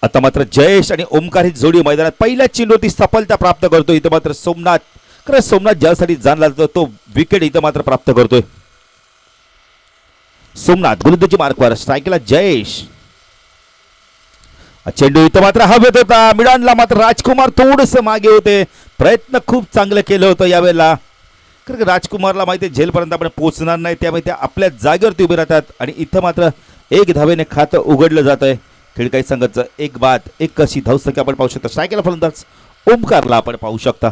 आता मात्र जयेश आणि ओमकार ही जोडी मैदानात पहिल्या चेंडूवरती सफलता प्राप्त करतो. इथं मात्र सोमनाथ, खरं सोमनाथ ज्यासाठी जाणला जातो तो विकेट इथं मात्र प्राप्त करतोय. सोमनाथ गोलंदाजी मार्कवर, स्ट्राईकला जयेश. चेंडू इथं मात्र हवेत होता, मिडानला मात्र राजकुमार थोडस मागे होते. प्रयत्न खूप चांगलं केलं होतं यावेळेला. कारण राजकुमारला माहिती आहे झेलपर्यंत आपण पोहोचणार नाही, त्यामुळे ते आपल्या जागेवरती उभे राहतात आणि इथं मात्र एक धावेने खातं उघडलं जात आहे. खेळकाई संघाचं एक बाद एक अशी धावसंख्या आपण पाहू शकता. स्ट्राईकला फलंदाज ओमकारला आपण पाहू शकता.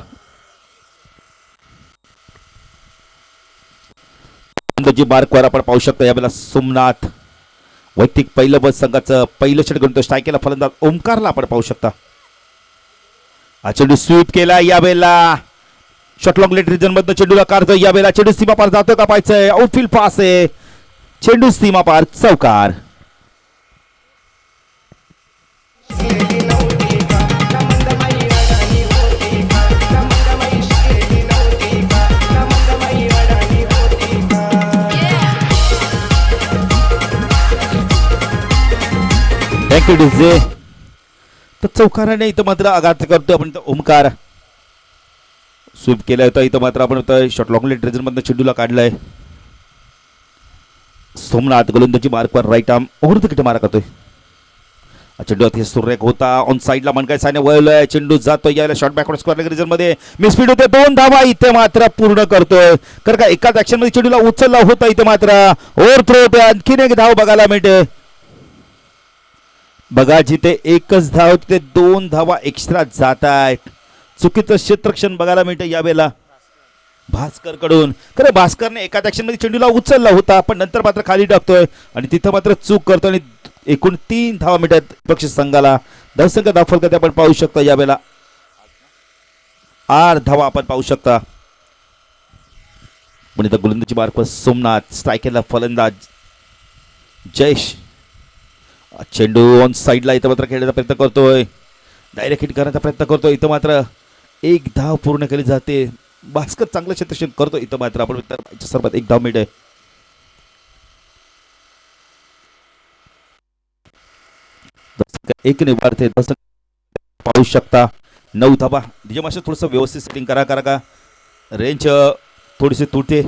मार्कवर आपण पाहू शकता यावेळेला सोमनाथ वैयक्तिक पहिलं बस संघाचं पहिलं षटक घेऊन स्ट्राईकला फलंदाज ओमकारला आपण पाहू शकता. हा चेंडू स्वीप केला यावेळेला शॉट लॉंग लेट रिजन मधनं चेंडूला काढतोय. यावेळेला चेंडू सीमा पार जातो का पाहायचंय. आउटफील्ड पास आहे, चेंडू सीमा पार, चौकार. Thank you DJ. तर चौकाराने इथं मात्र आघात करतोय आपण. ओमकार स्वीप केला होता, इथं मात्र आपण शॉट लॉंग लेट रिजन मधनं चेंडूला काढलाय. सोमनाथ गोलंदाजी मार्कवर right arm over the wicket मारा करतोय. चेंडू अति सुरेख होता, ऑन साईडला मनकाय साने वळलोय, चेंडू जातोय यायला shot backward square leg region मध्ये मिसफीड होते. 2 धावा इथे मात्र पूर्ण करतोय. कारण का एकाच ऍक्शन मध्ये चेंडूला उचलला होता, इथे मात्र ओव्हर थ्रो होते. आणखीन एक धाव बघायला मिळते. बघा जिथे एकच धाव तिथे 2 धावा एक्स्ट्रा जात आहेत. चुकीचं क्षेत्ररक्षण बघायला मिळतं यावेळेला भास्कर कडून. खरं भास्करने एकाच ऍक्शन मध्ये चेंडूला उचलला होता, पण नंतर मात्र खाली टाकतोय आणि तिथं मात्र चूक करतो आणि एकूण 3 धावा मिळतात पक्ष संघाला. धावसंख्या दाखल करते आपण पाहू शकता यावेळेला 8 धावा आपण पाहू शकता. पण इथं गोलंदाजी मार्कवर सोमनाथ, स्ट्रायकरला फलंदाज जयेश. चेंडू ऑन साईडला इथं मात्र खेळण्याचा प्रयत्न करतोय, डायरेक्ट हिट करण्याचा प्रयत्न करतोय. इथं मात्र एक धाव पूर्ण केली जाते. भास्कर चांगलं क्षेत्ररक्षण करतो. इथं मात्र आपण सर्वात एक धाव मिळते. एक निवारते पाहू शकता 9 धावा. डीजे मास्टर थोडंसं व्यवस्थित सेटिंग करा का रेंज थोडीशी तुटते.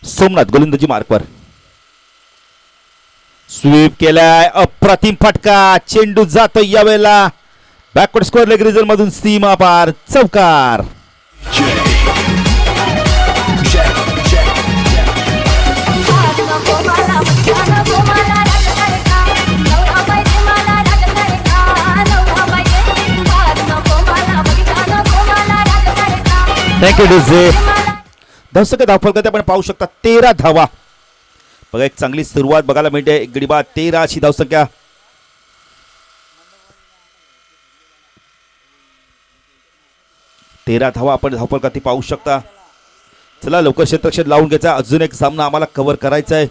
सोमनाथ गोलंदाजी मार्कवर स्वीप केलाय, अप्रतिम फटका, चेंडू जातो यावेळेला बॅकवर्ड स्क्वेअर लेग रिजन मधून सीमा पार, चौकार. Thank you DJ. धावसंख्या धावफल करते आपण पाहू शकता 13 धावा. बघा एक चांगली सुरुवात बघायला मिळते. एक गडी बाद 13 अशी धावसंख्या. 13 धावा आपण धावफल करते पाहू शकता. चला लवकर क्षेत्ररक्षण लावून घ्यायचा. अजून एक सामना आम्हाला कव्हर करायचा आहे.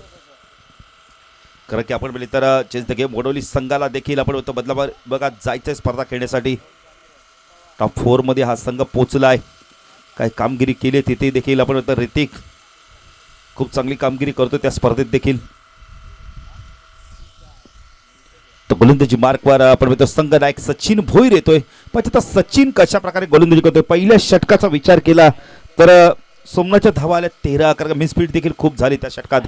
कारण की आपण तर चेंज द गेम वडोली संघाला देखील आपण बदलापूर बघा जायचं स्पर्धा खेळण्यासाठी. टॉप 4 मध्ये हा संघ पोहोचलाय. काय कामगिरी केली तिथे देखील आपण ऋतिक खूप चांगली कामगिरी करतो त्या स्पर्धेत देखील. तर गोलंदाजी मार्कवर आपण संघ नायक सचिन भोईर येतोय. पण आता सचिन कशा प्रकारे गोलंदाजी करतोय. पहिल्या षटकाचा विचार केला तर सोमनाथच्या धावा आल्या 13. कारण मिसफीड देखील खूप झाली त्या षटकात.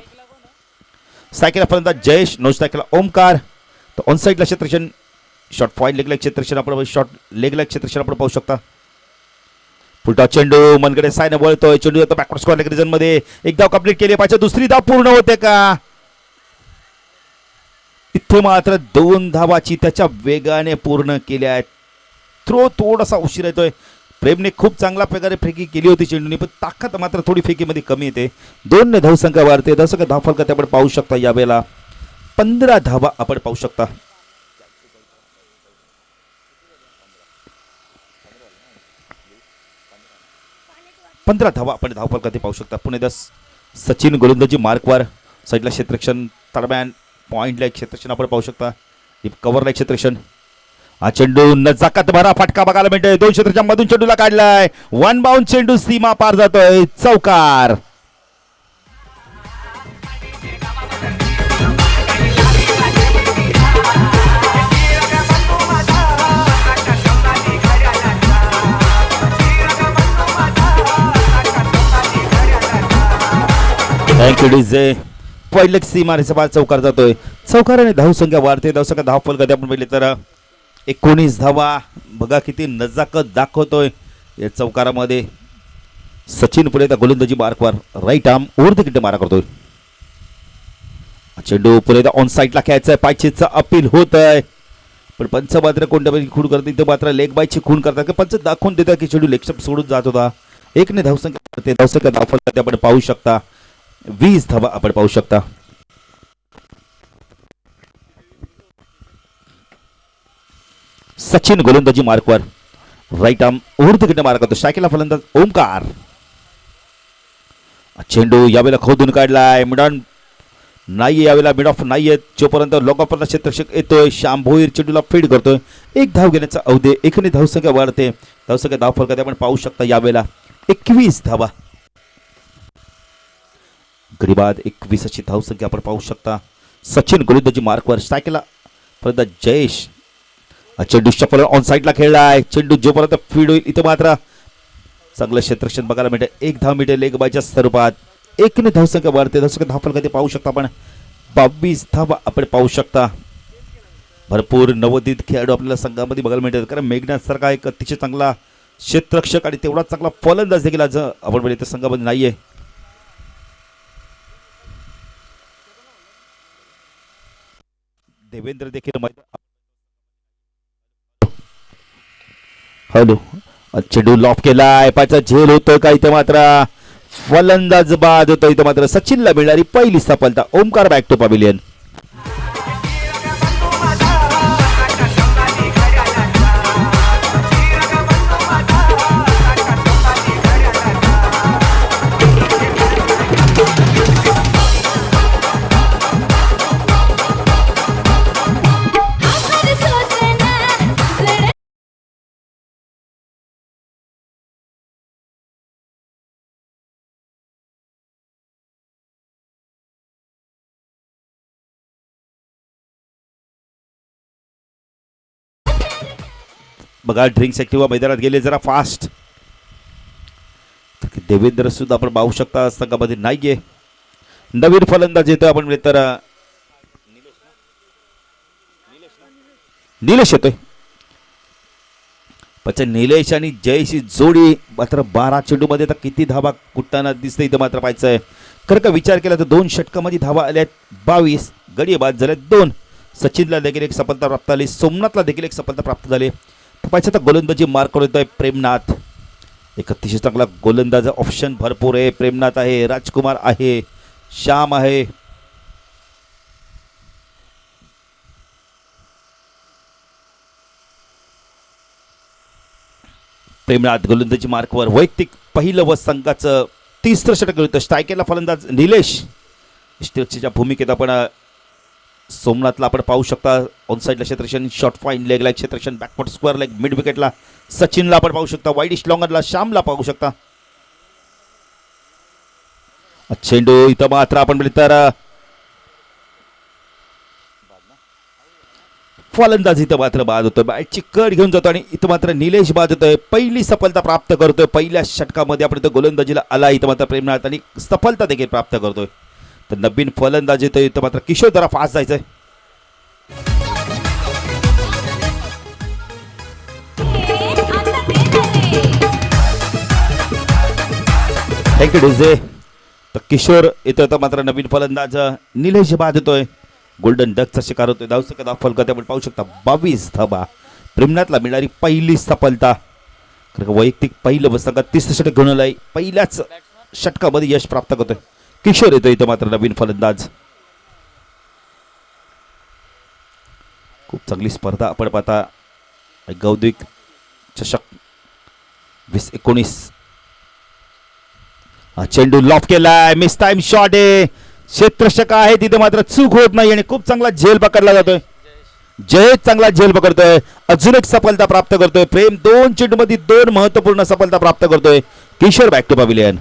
सायकल फलंदाज जयेश, नो सायकल ओमकार. तर ऑन साईडला क्षेत्ररक्षण शॉर्ट पॉईंट लेग लाईक क्षेत्ररक्षण आपण शॉर्ट लेग लाईक क्षेत्ररक्षण आपण पाहू शकता. फुलटा चेंडू मनगडे सायने वळतोय. चेंडू आता बॅकवर्ड स्क्वेअर लेग रिजन मध्ये एक धाव कंप्लीट केली पाहिजे. दुसरी धाव पूर्ण होते का. इथे मात्र 2 धावाची त्याच्या वेगाने पूर्ण केल्या आहेत. थ्रो थोडासा उशीर येतोय. प्रेमने खूप चांगल्या प्रकारे फेकी केली होती चेंडूने, पण ताकद मात्र थोडी फेकीमध्ये कमी येते. 2 ने धावसंख्या वाढते. धावसंख्या धावफल करते आपण पाहू शकता यावेळेला 15 धावा आपण पाहू शकता. पंधरा धावा आपण धावफल करते पाहू शकता. पुणे 10 सचिन गोलंदाजी मार्कवर. साईडला क्षेत्ररक्षण दरम्यान पॉइंट लाईक क्षेत्ररक्षण आपण पाहू शकता. कव्हर लाईक क्षेत्ररक्षण हा चेंडू नजाकत भरा फटका बघायला मिळतोय. 2 क्षेत्राच्या मधून चेंडूला काढलाय. वन बाउंड चेंडू सीमा पार जातोय. चौकार. Thank you DJ. पहिलं सीमारेचा बाद चौकार जातोय. चौकाराने धावसंख्या वाढते. धावसंख्या धाव फलकात आपण पाहिले तर 19 धावा. बघा किती नजाकत दाखवतोय या चौकारामध्ये. सचिन पुढे त्या गोलंदाजी मार्कवर राईट आर्म ओव्हर द मारा करतोय. चेंडू पुढे ऑन साईडला खेळायचा. पायचीचा अपील होत आहे पण पंच मात्र कोणत्यापैकी खूण करते. इथं मात्र लेग बायची खूण करतात. पंच दाखवून देतात की चेंडू लेग सोडून जात होता. 1 ने धावसंख्या धाव फलकात आपण पाहू शकता. 20 धावा आपण पाहू शकता. सचिन गोलंदाजी मार्कवर राईट आर्म ओव्हर द मारा करतो. शाखेला फलंदाज ओमकार. चेंडू यावेळेला खोदून काढलाय. मिडॉन नाही यावेळेला मिड ऑफ नाहीये. जोपर्यंत लॉग ऑफरला क्षेत्ररक्षक येतोय. श्याम भोईर चेंडूला फीड करतोय. 1 धाव घेण्याचा अवधी. 1 ने धावसंख्या वाढते. धावसंख्या धाव फलकात आपण पाहू शकता यावेळेला 21 धावा. गरीबाद 21 अशी धावसंख्या आपण पाहू शकता. सचिन गोलंदाजी मार्कवर शाखेला फलंदाज जयेश. चेंडू शफल ऑन साईडला खेळलाय. चेंडू जोपर्यंत फीड होईल इथं मात्र चांगलं क्षेत्ररक्षण बघायला मिळते. 1 धाव मिळते लेग बायच्या स्वरूपात. 1 ने धावसंख्या वाढते. धावसंख्या धाव फलकात पाहू शकता आपण 22 धावा आपण पाहू शकता. भरपूर नवोदित खेळाडू आपल्याला संघामध्ये बघायला मिळतात. कारण मेघनाथ सारखा एक अतिशय चांगला क्षेत्ररक्षक आणि तेवढाच चांगला फलंदाज देखील आज आपण बघितलं संघामध्ये नाहीये. देवेंद्र देखील हॅलो. चेंडू लॉफ केलाय. पायचा झेल होतोय का इथं मात्र फलंदाज बाद होतो. इथं मात्र सचिनला मिळणारी पहिली सफलता. Omkar back to pavilion. बघा ड्रिंक्स ऍक्टिव्हा मैदानात गेले जरा फास्ट. देवेंद्र सुद्धा आपण पाहू शकता संघामध्ये नाहीये. नवीन फलंदाज येतोय आपण तर निलेश येतोय. पण निलेश आणि जयशी जोडी मात्र 12 चेंडू मध्ये तर किती धावा कुठताना दिसते इथं मात्र पाहायचंय. खरं का विचार केला तर 2 षटकामध्ये धावा आल्या 22. गडी बाद झाल्या 2. सचिनला देखील एक सफलता प्राप्त झाली. सोमनाथला देखील एक सफलता प्राप्त झाली. पाहिजे तर गोलंदाजी मार्क करतोय प्रेमनाथ. एक अतिशय चांगला गोलंदाज. ऑप्शन भरपूर आहे. प्रेमनाथ आहे. राजकुमार आहे. श्याम आहे. प्रेमनाथ गोलंदाजी मार्कवर वैयक्तिक पहिलं व संघाचं 30रं षटक घेतो. स्ट्रायकेला फलंदाज निलेश. स्ट्रेचच्या भूमिकेत आपण सोमनाथला आपण पाहू शकता. ऑन साईडला क्षेत्ररक्षण. शॉर्ट फाईन लेगला क्षेत्ररक्षण. Backward square leg. मिड विकेटला सचिनला आपण पाहू शकता. वाईडिश लॉंगरला श्यामला पाहू शकता. चेंडू इथं मात्र आपण तर फलंदाज इथं मात्र बाद होतोय. बॅटची कड घेऊन जातो आणि इथं मात्र निलेश बाद होतोय. पहिली सफलता प्राप्त करतोय. पहिल्या षटकामध्ये आपण इथं गोलंदाजीला आला. इथं मात्र प्रेमनाथ आणि सफलता देखील प्राप्त करतोय. तर नवीन फलंदाज येतोय. इथं मात्र किशोर जरा फास्ट जायचंय. Thank you DJ. तर किशोर इथं तर मात्र नवीन फलंदाज निलेश बाद होतोय. गोल्डन डकचा शिकार होतोय. धावसंख्या धाव फलकात आपण पाहू शकता 22 धावा. प्रेमनाथला मिळणारी पहिली सफलता. वैयक्तिक पहिलं बसंगा 30 षटक घेऊन आलाय. पहिल्याच षटकामध्ये यश प्राप्त करतोय. किशोर येतो इथं मात्र नवीन फलंदाज. खूप चांगली स्पर्धा आपण पाहता. गौद्विक चषक 2019. चेंडू लॉफ केलाय. मिस टाइम शॉट आहे. क्षेत्ररक्षक आहे तिथे मात्र चूक होत नाही आणि खूप चांगला झेल पकडला जातोय. जय चांगला झेल पकडतोय, अजून एक सफलता प्राप्त करतोय. प्रेम 2 चेंडूमध्ये 2 महत्वपूर्ण सफलता प्राप्त करतोय. Kishor back to pavilion.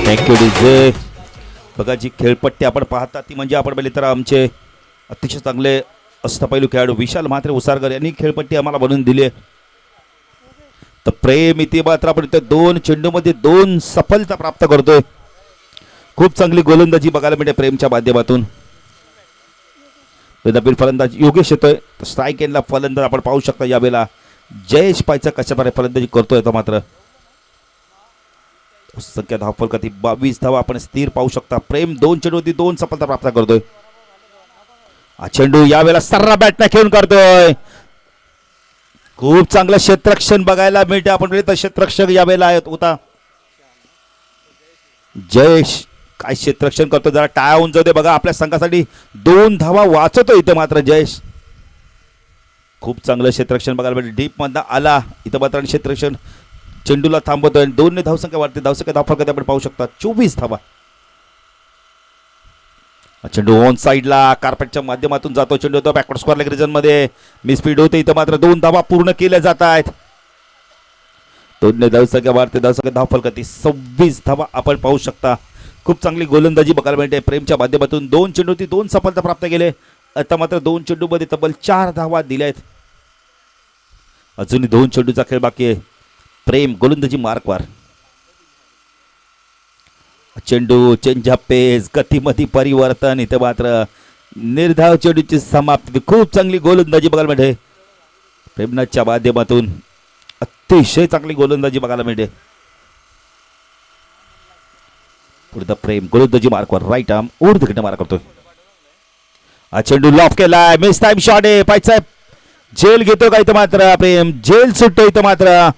Thank you DJ. बघा जी खेळपट्टी आपण पाहता ती म्हणजे आपण पाहिली तर आमचे अतिशय चांगले अष्टपैलू खेळाडू विशाल म्हात्रे उसारकर यांनी खेळपट्टी आम्हाला बनवून दिली आहे. तर प्रेम इथे मात्र आपण इथे 2 चेंडूमध्ये 2 सफलता प्राप्त करतोय. खूप चांगली गोलंदाजी बघायला मिळते प्रेमच्या माध्यमातून. नवीन फलंदाज योगेश येतोय. स्ट्राईक एंडला फलंदाज आपण पाहू शकता यावेळेला जयेश पायचा कशा प्रकारे फलंदाजी करतोय. तो मात्र संख्या धावफलक 22 धावा आपण स्थिर पाहू शकता. प्रेम 2 चेंडूमध्ये 2 सफलता प्राप्त करतोय. हा चेंडू यावेळेला सर्रा बॅटने खेळून काढतोय. खूप चांगलं क्षेत्ररक्षण बघायला मिळते. आपण क्षेत्ररक्षक यावेळेला होता जयेश. काय क्षेत्ररक्षण करतो, जरा टाळा होऊन जाऊ दे. बघा आपल्या संघासाठी 2 धावा वाचवतो इथे मात्र जयेश. खूप चांगलं क्षेत्ररक्षण बघायला मिळते. डीप मधला आला इथं मात्र क्षेत्ररक्षण चेंडूला थांबवतोय. 2 ने धावसंख्या वाढते. धावसंख्या धावफलकात आपण पाहू शकता 24 धावा. चेंडू ऑन साईडला कार्पेटच्या माध्यमातून जातो. चेंडू होतो बॅकवर्ड स्क्वेअर लेग रिजन मध्ये मिसफीड होते. इथं मात्र 2 धावा पूर्ण केल्या जात आहेत. 2 ने धावसंख्या वाढते. धावसंख्या धावफलकात 26 धावा आपण पाहू शकता. खूप चांगली गोलंदाजी बघायला मिळते प्रेमच्या माध्यमातून. 2 चेंडूती 2 सफलता प्राप्त केले. आता मात्र 2 चेंडूमध्ये तब्बल 4 धावा दिल्या आहेत. अजूनही 2 चेंडूचा खेळ बाकी आहे. प्रेम गोलंदाजी मार्कवर. चेंडू चेंज पेस गतीमध्ये परिवर्तन. इथे मात्र निर्धाव चेंडूची समाप्ती. खूप चांगली गोलंदाजी बघायला मिळते प्रेमनाथच्या माध्यमातून. अतिशय चांगली गोलंदाजी बघायला मिळते. पुढे प्रेम गोलंदाजी मार्कवर राईट आर्म ऊर्ध्वगती मार करतोय. हा चेंडू लॉफ केलाय. मिस टाइम शॉट आहे. पायसाहेब जेल घेतो का इथं मात्र प्रेम जेल सुटतो. इथं मात्र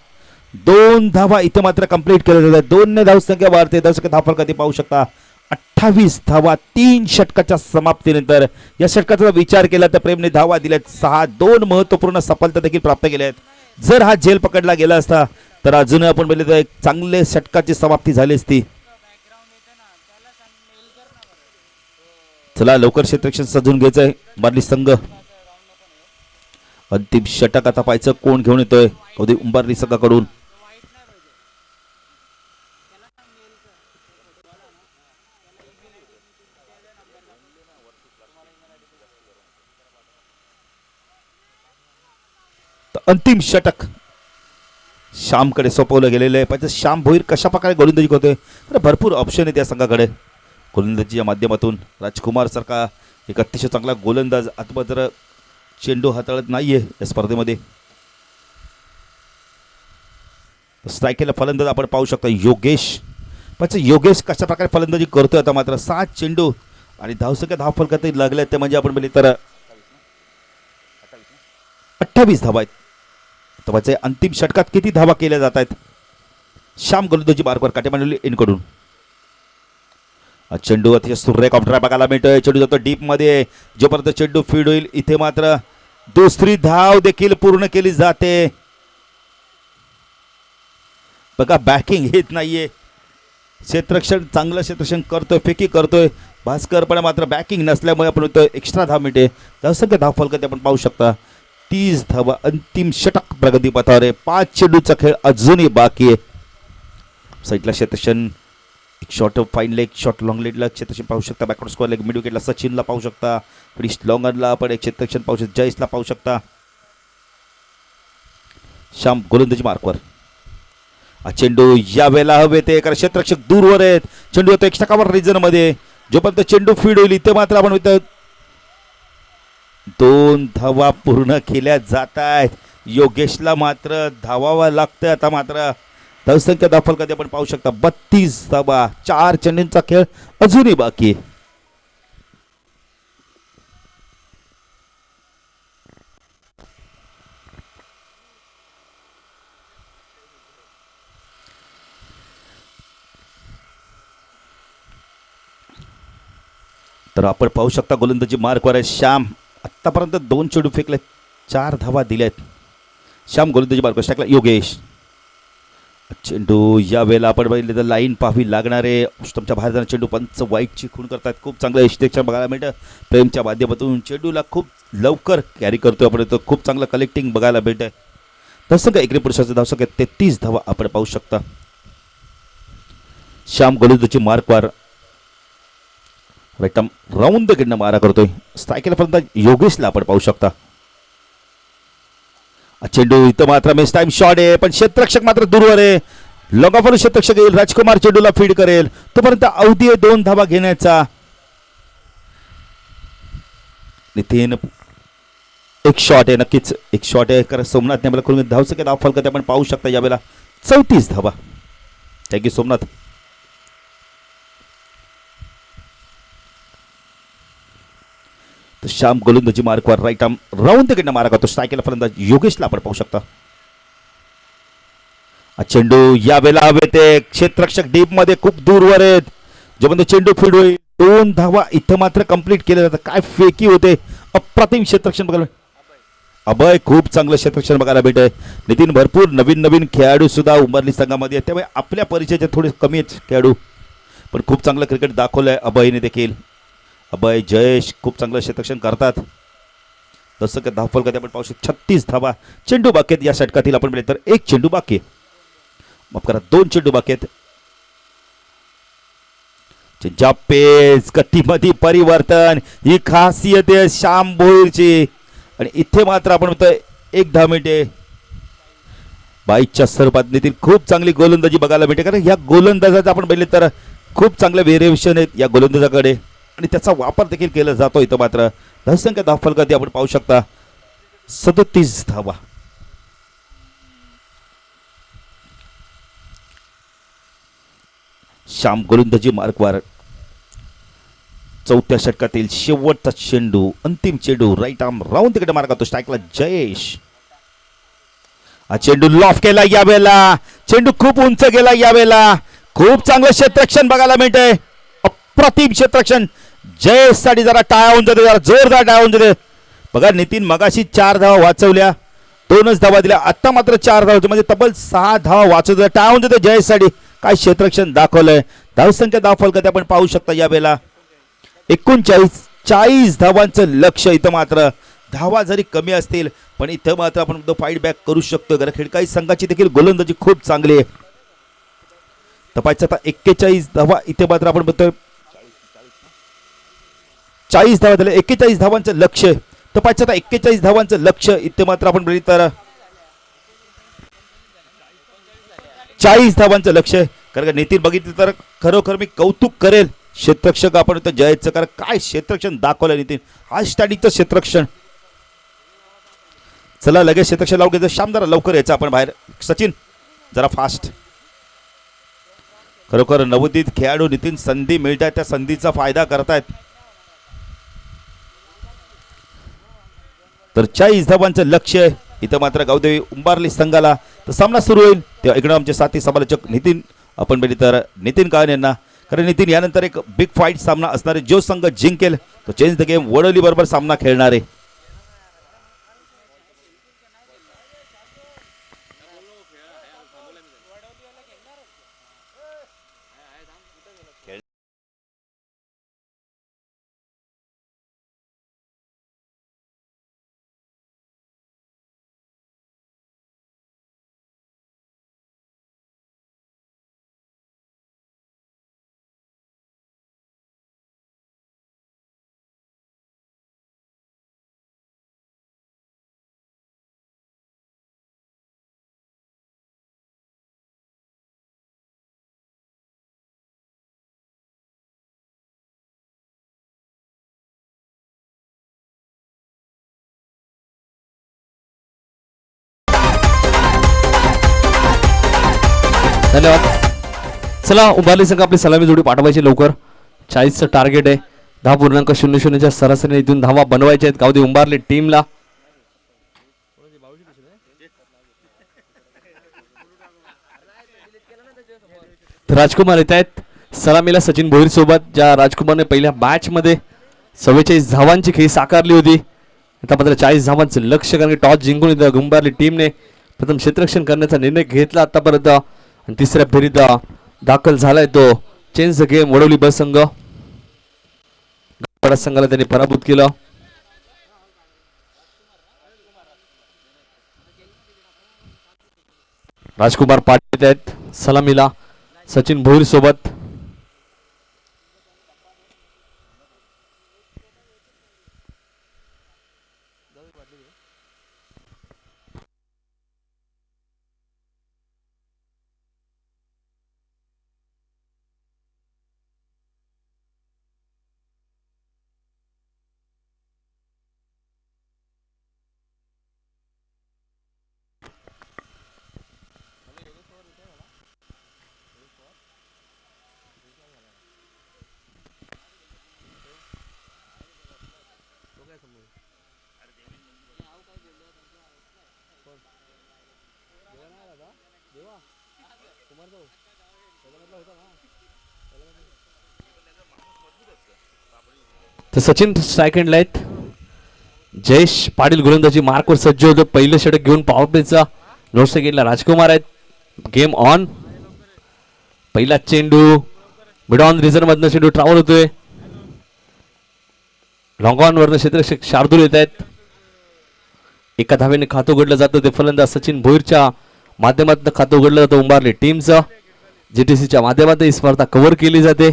2 धावा इथं मात्र कंप्लीट केल्या जातात. 2 ने धावसंख्या वाढते. धावसंख्या धावफलकात पाहू शकता 28 धावा 3 षटकाच्या समाप्तीनंतर. या षटकाचा विचार केला तर प्रेमने धावा दिल्यात 6. 2 महत्वपूर्ण सफलता देखील प्राप्त केल्या आहेत. जर हा जेल पकडला गेला असता तर अजून आपण पाहिले तर एक चांगले षटकाची समाप्ती झाली असती. चला लवकर क्षेत्ररक्षण सजून घ्यायचंय उंबारली संघ. अंतिम षटक आता पाहायचं कोण घेऊन येतोय उंबारली संघाकडून. अंतिम षटक श्यामकडे सोपवलं गेलेलं आहे. पाहिजे श्याम भोईर कशा प्रकारे गोलंदाजी करतोय तर भरपूर ऑप्शन आहे त्या संघाकडे गोलंदाजीच्या माध्यमातून. राजकुमार सारखा एक अतिशय चांगला गोलंदाज आता जर चेंडू हाताळत नाहीये या स्पर्धेमध्ये. स्ट्राईकला फलंदाज आपण पाहू शकता योगेश. पाहिजे योगेश कशा प्रकारे फलंदाजी करतोय. आता मात्र 7 चेंडू आणि धावसंख्या धावफलकात लागले ते म्हणजे आपण पाहिले तर 28 धावा आहेत. तर अंतिम षटकात किती धावा केल्या जात आहेत. श्याम गोलंदाजी मार्कवर काटे मांडली इनकडून. चेंडू अतिशय सुरेख ऑप्ट्राय बघायला मिळतोय. चेंडू जातो डीप मध्ये. जोपर्यंत चेंडू फीड होईल इथे मात्र दुसरी धाव देखील पूर्ण केली जाते. बघा बॅकिंग येत नाहीये. क्षेत्ररक्षण चांगलं क्षेत्ररक्षण करतोय. फेकी करतोय भास्कर पण मात्र बॅकिंग नसल्यामुळे आपण एक्स्ट्रा धाव मिळते. धावसंख्या धावफलकात आपण पाहू शकता 30 धावा. अंतिम षटक प्रगतीपथावर आहे. 5 चेंडूचा खेळ अजूनही बाकी आहे. साईडला क्षेत्ररक्षण एक short fine leg short long लेगला क्षेत्ररक्षण पाहू शकता. बॅकवर्ड स्क्वेअर लेग मिड विकेटला सचिनला पाहू शकता. फ्रिस्ट लॉंगरला आपण एक क्षेत्ररक्षण पाहू शकता. जयेशला पाहू शकता. श्याम गोलंदाजी मार्कवर. चेंडू यावेळेला हवे ते कारण क्षेत्ररक्षक दूरवर आहेत. चेंडू येतो एक्स्ट्रा कव्हर रिजन मध्ये. जोपर्यंत चेंडू फीड होईल इथे मात्र आपण 2 धावा पूर्ण केल्या जात आहेत. योगेशला मात्र धावावा लागतं. आता मात्र धावसंख्या धावफलकात आपण पाहू शकता 32 धावा. 4 चेंडूंचा खेळ अजूनही बाकी आहे. तर आपण पाहू शकता गोलंदाजी मार्कवर आहे श्याम. आत्तापर्यंत 2 चेंडू फेकले 4 धावा दिल्यात. श्याम गोलंदाजी मार्कवर टाकला योगेश. चेंडू या वेळेला आपण बघितलं तर लाईन पाहावी लागणारे तुमच्या भारताने चेंडू पंच वाईटची खूण करतात. खूप चांगलं यशेक्षण बघायला मिळतं प्रेमच्या माध्यमातून. चेंडूला खूप लवकर कॅरी करतोय आपण, तो खूप चांगलं कलेक्टिंग बघायला मिळत आहे. तसं का एकरी पुरुषाचं धावसंख्या 33 धावा आपण पाहू शकता. श्याम गोलंदाजी मार्कवर राईट राऊंड द गिडनं मारा करतोय. स्ट्रायकेला फलंदाज योगेशला आपण पाहू शकता. चेंडू इथं मात्र मिस टाइम शॉट आहे, पण क्षेत्ररक्षक मात्र दूरवर आहे. लॉंगॉफर क्षेत्ररक्षक येईल, राजकुमार चेंडूला फीड करेल, तोपर्यंत अवधी आहे 2 धावा घेण्याचा. नितीन एक शॉट आहे, नक्कीच एक शॉट आहे, कारण सोमनाथ नेमला करून धावसंख्या धाव फलक आपण पाहू शकता यावेळेला 34 धावा. थँक्यू सोमनाथ. श्याम गोलंदाजी मार्कवर राईट आर्म राऊंड कडनं मारा करतो. स्ट्रायकेला फलंदाज योगेशला आपण पाहू शकता. चेंडू या वेळेला हवे ते क्षेत्ररक्षक डीप मध्ये खूप दूरवर आहेत. जोपर्यंत चेंडू फीड होईल 2 धावा इथं मात्र कंप्लीट केले जातात. काय फेकी होते, अप्रतिम क्षेत्ररक्षण बघायला. अभय खूप चांगलं क्षेत्ररक्षण बघायला भेटतंय. नितीन भरपूर नवीन खेळाडू सुद्धा उंबरली संघामध्ये आहेत, त्यामुळे आपल्या परिचयाचे थोडे कमी आहेत खेळाडू, पण खूप चांगलं क्रिकेट दाखवलंय अभयने देखील. अभय जयेश खूप चांगलं क्षेत्ररक्षण करतात. तसं का धावफल कधी आपण पाहू शकतो 36 धावा. चेंडू बाकी आहेत या षटकातील आपण मिळेल तर 1 चेंडू बाकी आहे. माफ करा 2 चेंडू बाकी आहेत. ज्या पेस गतीमध्ये परिवर्तन ही खासियत आहे श्याम भोईरची. आणि इथे मात्र आपण म्हणतोय 1 10 मिनिटे बाईच्या स्वरूपात नितीन खूप चांगली गोलंदाजी बघायला मिळते, कारण या गोलंदाजाचं आपण बघितले तर खूप चांगले व्हेरिएशन आहेत या गोलंदाजाकडे आणि त्याचा वापर देखील केला जातो. इथं मात्र धावसंख्या धावफलकात आपण पाहू शकता 37 धावा. श्याम गोलंदाजी मार्कवर चौथ्या षटकातील शेवटचा चेंडू, अंतिम चेंडू राईट आर्म राऊंड तिकडे मारा करतो. स्ट्राईकला जयेश. हा चेंडू लॉफ केला यावेळेला, चेंडू खूप उंच गेला यावेळेला. खूप चांगलं क्षेत्ररक्षण बघायला मिळतंय, अप्रतिम क्षेत्ररक्षण. जयेश साठी जरा टाळ्या होऊन जाते, जरा जोरदार टाळ्या होऊन जाते. बघा नितीन मगाशी 4 धावा वाचवल्या, 2च धावा दिल्या, आता मात्र 4 धावा, म्हणजे तब्बल 6 धावा वाचवल्या. टाळ्या होऊन जाते जयेश साठी. काय क्षेत्ररक्षण दाखवलंय. धावसंख्या धावफलकात आपण पाहू शकता यावेळेला 39 धावांचं लक्ष. इथं मात्र धावा जरी कमी असतील पण इथं मात्र आपण फाईट बॅक करू शकतो, कारण खिडकाई संघाची देखील गोलंदाजी खूप चांगली आहे. तपायचं आता 41 धावा. इथे मात्र आपण बघतोय 40 धावा झाले, 41 धावांचं लक्ष. तपायचं आता 41 धावांचं लक्ष. इथे मात्र आपण बघितलं तर 40 धावांचं लक्ष. कारण नितीन बघितलं तर खरोखर मी कौतुक करेल क्षेत्ररक्षक आपण इथं जयचं, कारण काय क्षेत्ररक्षण दाखवलं नितीन. हा स्टॅटिकचं क्षेत्ररक्षण. चला लगेच क्षेत्ररक्षण लावून घ्यायचं. श्याम जरा लवकर यायचं आपण बाहेर. सचिन जरा फास्ट. खरोखर नवोदित खेळाडू नितीन संधी मिळतात त्या संधीचा फायदा करतायत. तर 40 धावांचं लक्ष आहे. इथं मात्र गावदेवी उंबारली संघाला तर सामना सुरू होईल तेव्हा इकडे आमचे साथी समालोचक नितीन आपण बघितलं तर नितीन काळन यांना, कारण नितीन यानंतर एक बिग फाईट सामना असणार आहे. जो संघ जिंकेल तो चेंज द गेम वडोली बरोबर सामना खेळणार आहे. धन्यवाद. चला उभारली संघ आपली सलामी जोडी पाठवायची लवकर. 40चं टार्गेट आहे. 10.00च्या सरासरीने इथून धावा बनवायच्या आहेत गावदेवी उंबारली टीमला. राजकुमार येत आहेत सलामीला सचिन भोईर सोबत, ज्या राजकुमारने पहिल्या मॅच मध्ये 44 धावांची खेळी साकारली होती. आता मात्र 40 धावांचं लक्ष, कारण टॉस जिंकून उंबारली टीमने प्रथम क्षेत्ररक्षण करण्याचा निर्णय घेतला आतापर्यंत. आणि तिसऱ्या फेरीत दाखल झालाय तो चेंज द गेम वडवली बस संघ. संघाला त्यांनी पराभूत केलं. राजकुमार पाटील आहेत सलामीला सचिन भोईर सोबत. तर सचिन स्ट्राईक हँडला आहेत. जयेश पाटील गोलंदाजी मार्कवर सज्ज होतो. पहिलं षटक घेऊन पॉवर प्लेचा नोट सेकंडला राजकुमार आहेत. Game on. पहिला चेंडू मिड ऑन रिझर्व मधनं चेंडू ट्रॅव्हल होतोय. लॉंग ऑन वरनं क्षेत्ररक्षक शार्दूल येत आहेत. एका धावेने खातं उघडलं जातं. ते फलंदाज सचिन भोईरच्या माध्यमातून खातं उघडलं जातं उंबारली टीमचं. जीटीसीच्या माध्यमातून ही स्पर्धा कव्हर केली जाते.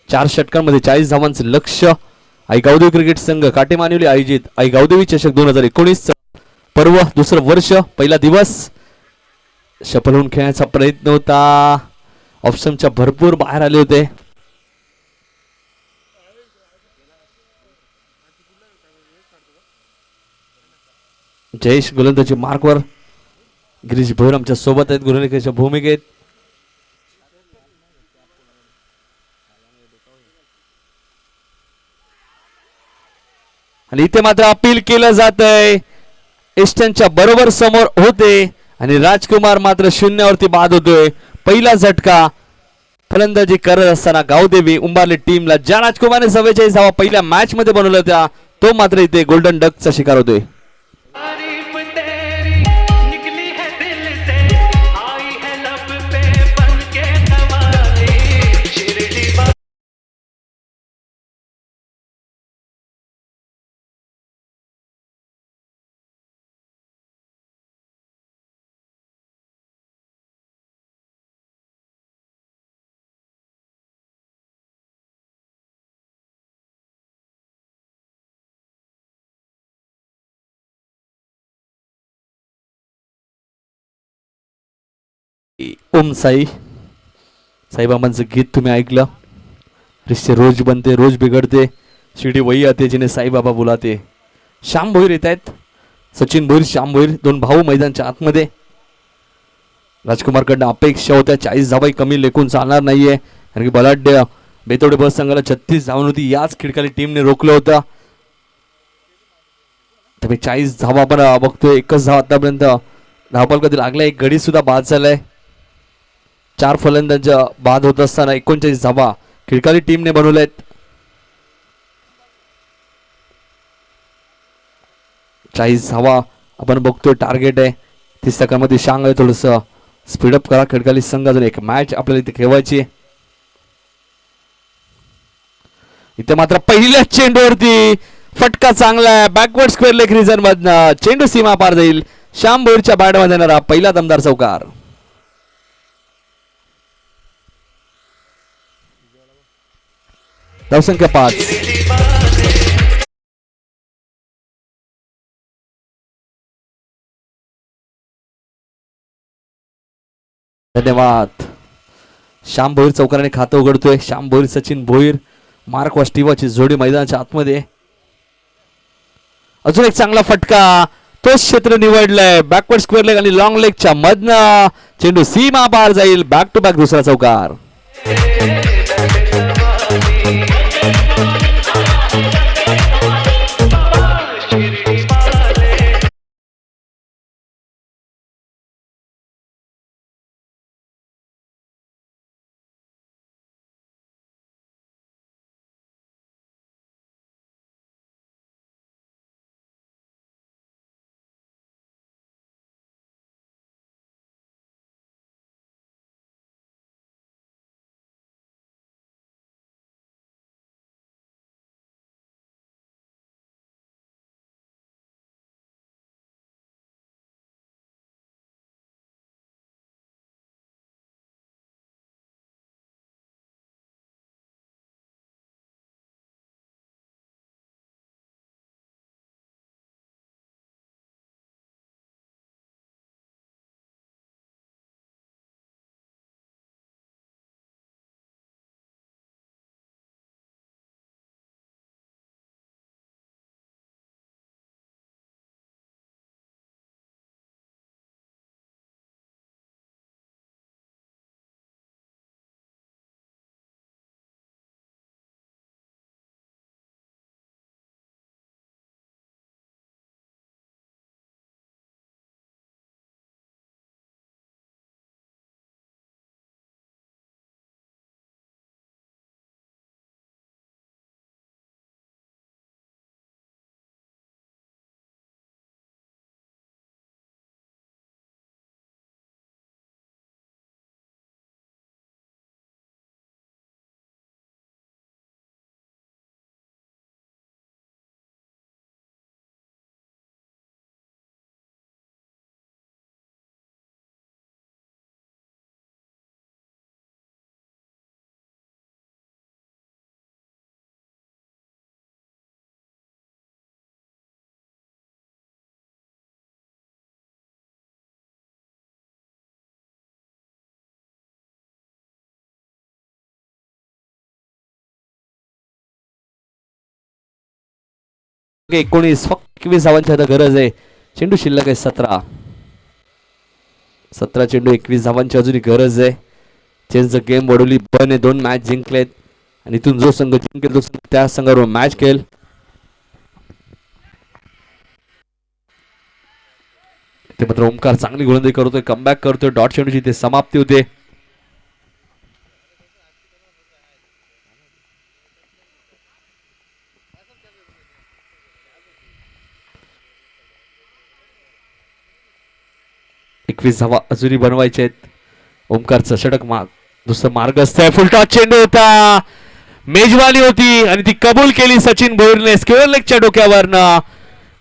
4 षटकांमध्ये 40 धावांचं लक्ष्य. आई गावदेवी क्रिकेट संघ काटेमानिवली आयोजित आई गावदेवी चषक 2019 पर्व दुसरं वर्ष पहिला दिवस सफल होऊन खेळण्याचा प्रयत्न होता. ऑप्शनच्या भरपूर बाहेर आले होते. जयेश गोलंदाजी मार्कवर. गिरीश भोईर आमच्या सोबत आहेत गोलंदाजीच्या भूमिकेत. आणि इथे मात्र अपील केलं जात आहे. ईस्टनच्या बरोबर समोर होते आणि राजकुमार मात्र शून्यावरती बाद होतोय. पहिला झटका फलंदाजी करत असताना गावदेवी उंबारली टीमला ज्या राजकुमारने 44 धावा पहिल्या मॅच मध्ये बनवल्या होत्या तो मात्र इथे गोल्डन डकचा शिकार होतोय. ओम साई साईबाबांचं गीत तुम्ही ऐकलं. रिश्ते रोज बनते रोज बिघडते शिडी वही आते जिने साईबाबा बुलाते. श्याम भोईर येत आहेत. सचिन भोईर श्याम भोईर दोन भाऊ मैदानच्या आतमध्ये. राजकुमारकडनं अपेक्षा होत्या 40 धावाही कमी लेखून चालणार नाहीये कारण की बलाढ्य बेतोडे बस संघाला 36 धावा होती. याच खिडकाली टीमने रोखलं होतं. तर 40 धावा आपण बघतोय. एकच धाव आतापर्यंत धावफलकातील लागला. एक गडी सुद्धा बाद झालाय. 4 फलंदाज बाद होत असताना 39 धावा खिडकाली टीमने बनवल्यात. 40 धावा आपण बघतोय टार्गेट आहे. 30 सेकंदामध्ये शांग आहे. थोडस स्पीडअप करा खिडकाली संघ. अजून एक मॅच आपल्याला इथे खेळवायची. इथे मात्र पहिल्या चेंडूवरती फटका चांगला आहे. बॅकवर्ड स्क्वेअर लेग रिझन मधनं चेंडू सीमा पार जाईल. श्याम भोईरच्या बॅटमध्ये येणारा पहिला दमदार चौकार. धावसंख्या 5. धन्यवाद. श्याम भोईर चौकाराने खातं उघडतोय. श्याम भोईर सचिन भोईर मार्क वास्टिवाची जोडी मैदानाच्या आतमध्ये. अजून एक चांगला फटका. तोच क्षेत्र निवडलाय. बॅकवर्ड स्क्वेअर लेग आणि लॉंग लेगच्या मधनं चेंडू सीमा पार जाईल. बॅक टू बॅक दुसरा चौकार. 19 फक्त 21 धावांची आता गरज आहे. चेंडू शिल्लक आहे 17 चेंडू 21 धावांची अजूनही गरज आहे. चेंज द गेम वडोली बने 2 मॅच जिंकलेत आणि इथून जो संघ जिंकेल तो संघ त्या संघावर मॅच खेळेल. ते मात्र ओमकार चांगली गोलंदाजी करतोय, कमबॅक करतोय. डॉट चेंडूची ते समाप्ती होते. एकवीस धावा अजूनही बनवायचे आहेत. ओमकारचं षटक दुसरं मार्ग असतंय. फुलटॉस चेंडू होता, मेजवानी होती आणि ती कबूल केली सचिन भोईरने स्क्वेअर लेगच्या डोक्यावरनं.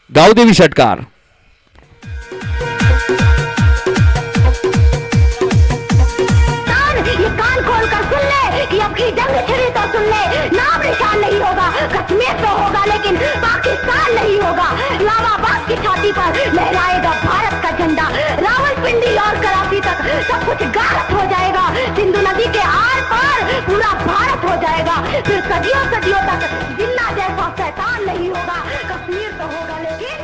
गावदेवी षटकार. कश्मीर तो होगा लेकिन पाकिस्तान नहीं होगा. इस्लामाबाद की छाती पर लहराएगा भारत का झंडा. रावलपिंडी और कराची तक सब कुछ गारत हो जाएगा. सिंधु नदी के आर पार पूरा भारत हो जाएगा. फिर सदियों सदियों तक जिन्ना जैसा शैतान नहीं होगा. कश्मीर तो होगा लेकिन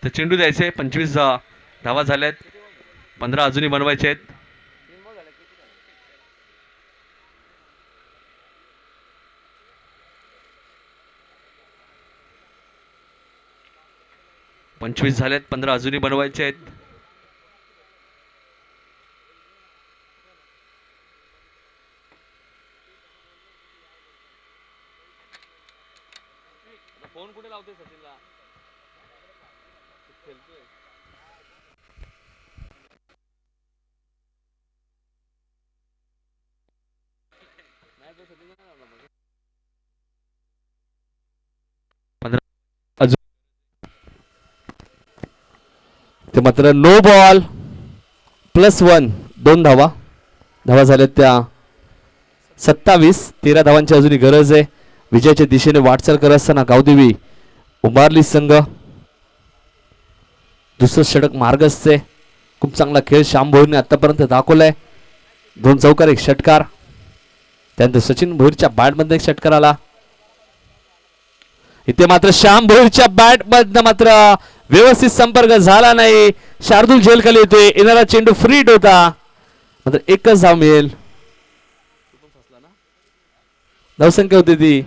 तर चेंडू द्यायचे. 25 धावा झाल्यात, 15 अजूनही बनवायचे आहेत. पंचवीस झाल्यात, 15 अजूनही बनवायचे आहेत. फोन कुठे लावतोय सचिनला? खेळतोय. ते मात्र नो बॉल +1 2 धावा झाल्यात त्या 27. 13 धावांची अजूनही गरज आहे. विजयाच्या दिशेने वाटचाल करत असताना गावदेवी उंबारली संघ. दुसरं षटक मार्ग असते. खूप चांगला खेळ श्याम भोईरने आतापर्यंत दाखवलाय. 2 चौकार 1 षटकार. त्यानंतर सचिन भोईरच्या बॅटमध्ये 1 षटकार आला. इथे मात्र श्याम भोईरच्या बॅटमधनं मात्र व्यवस्थित संपर्क झाला नाही. शार्दूल झेल खाली होते. येणारा चेंडू फ्री हिट होता, मात्र एकच धाव मिळेल. धावसंख्या होती ती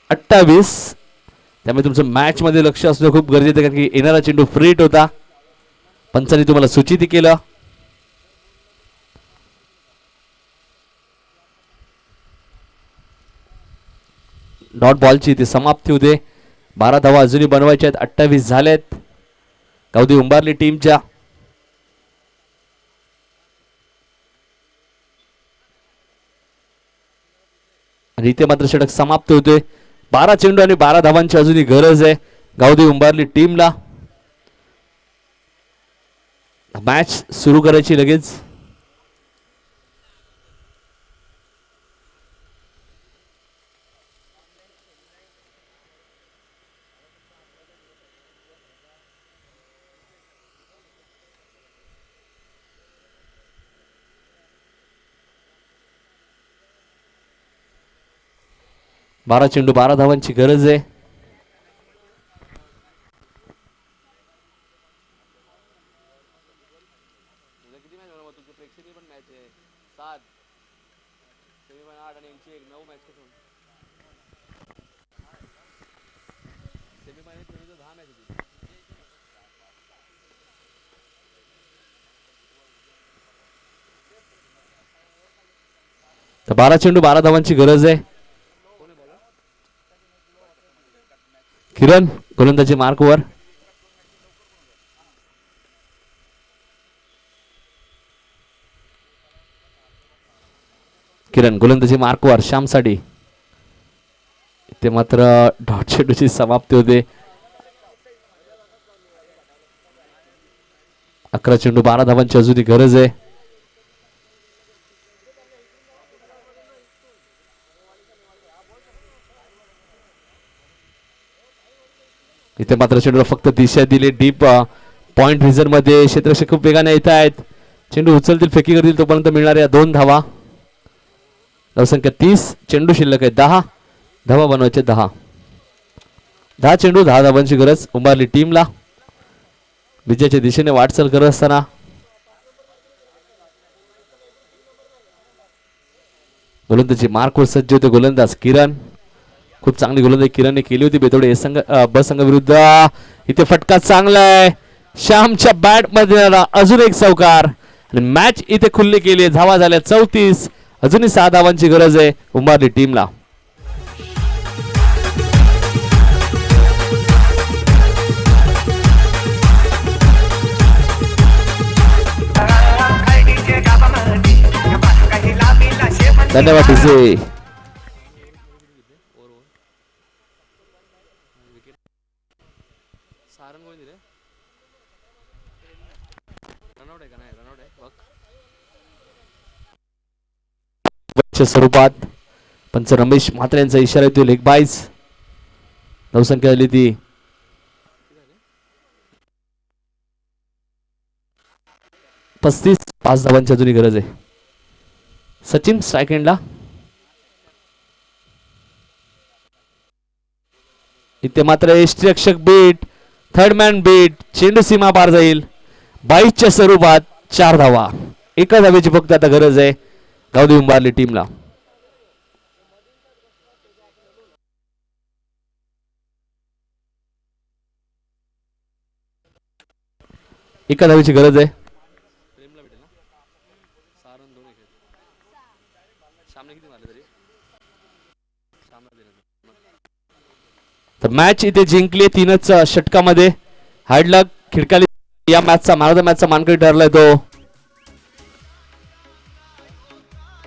28. त्यामुळे तुमचं मॅच मध्ये लक्ष असणं खूप गरजेचं आहे, कारण की येणारा चेंडू फ्री हिट होता. पंचांनी तुम्हाला सूचित केलं. डॉट बॉलची ती समाप्ती होते. 12 धावा अजूनही बनवायच्या आहेत. 28 झालेत गावदेवी उंबारली टीमच्या. आणि इथे मात्र षटक समाप्त होते. 12 चेंडू आणि 12 धावांची अजूनही गरज आहे गावदेवी उंबारली टीमला. मॅच सुरू करायची लगेच. बारा चेंडू 12 धावांची गरज आहे. तर 12 चेंडू 12 धावांची गरज आहे. किरण गोलंदाजी मार्कवर. किरण गोलंदाजी मार्कवर श्यामसाठी. ते मात्र डॉट चेंडूची समाप्ती होते. 11 चेंडू 12 धावांची अजूनही गरज आहे. इथे मात्र चेंडूला फक्त दिशा दिली डीप पॉइंट रिझर्व मध्ये क्षेत्ररक्षक खूप वेगाने येत आहेत. चेंडू उचलतील फेकी करतील तोपर्यंत मिळणाऱ्या 2 धावा. धावसंख्या 30. चेंडू शिल्लक आहे 10. धावा बनवायचे 10. 10 चेंडू 10 धावांची गरज उंबारली टीमला. विजयाच्या दिशेने वाटचाल करत असताना गोलंदाजी मार्कवर सज्ज होते गोलंदाज किरण. खूप चांगली गोलंदाजी किरणने केली होती बेतोडे ब संघ विरुद्ध. इथे फटका चांगला आहे श्यामच्या बॅट मध्ये. अजून एक चौकार आणि मॅच इथे खुल्ली केली आहे. धावा झाल्या 34. अजूनही 6 धावांची गरज आहे उंबारली टीमला. धन्यवाद डीजे. स्वरूपात पंच रमेश म्हात्रे यांचा इशारा येतो लेग बाईज. धावसंख्या झाली ती 35. 5 धावांची अजूनही गरज आहे. सचिन स्ट्राइक एंडला. इथे मात्र यष्टीरक्षक बीट. Third man bit. चेंडू सीमा पार जाईल. 22च्या स्वरूपात 4 धावा. एका धावेची फक्त आता गरज आहे गावदेवी उंबारली टीमला. एका धावेची गरज आहे. तर मॅच इथे जिंकली 3च षटकामध्ये. हार्डलक खिडकाली या मॅचचा मॅन ऑफ द मॅचचा मानकरी ठरलाय तो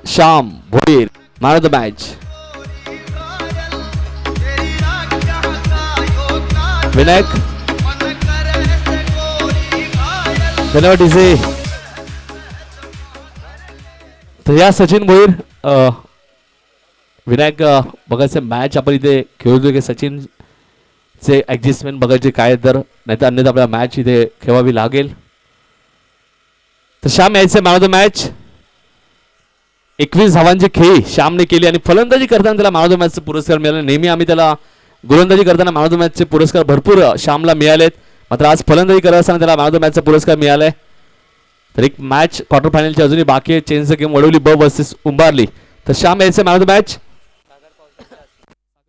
Shyam Bhoir. Man of the match. Vinayak. धन्यवाद डीजे. तर या सचिन भोईर विनायक बघायचं मॅच आपण इथे खेळतोय की सचिन चे ऍडजस्टमेंट बघायचे काय तर नाहीतर अन्यथा आपल्याला मॅच इथे खेळावी लागेल. तर श्याम यायचे मॅन ऑफ द मॅच. 21 धावांची खेळी श्यामने केली आणि फलंदाजी करताना त्याला मॅन ऑफ द मॅचचा पुरस्कार मिळाला. नेहमी आम्ही त्याला गोलंदाजी करताना मॅन ऑफ द मॅचचे पुरस्कार भरपूर श्यामला मिळालेत. मात्र आज फलंदाजी करत असताना त्याला मॅन ऑफ द मॅचचा पुरस्कार मिळालाय. तर एक मॅच क्वार्टर फायनलची अजूनही बाकी आहे. चेंज गेम वडवली ब वर्सेस उंबारली. तर श्याम यायचे man of the match.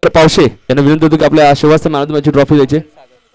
Pawshe यांना विनंती होतो की आपल्या शेवटचा मॅन ऑफ द मॅचची ट्रॉफी द्यायची.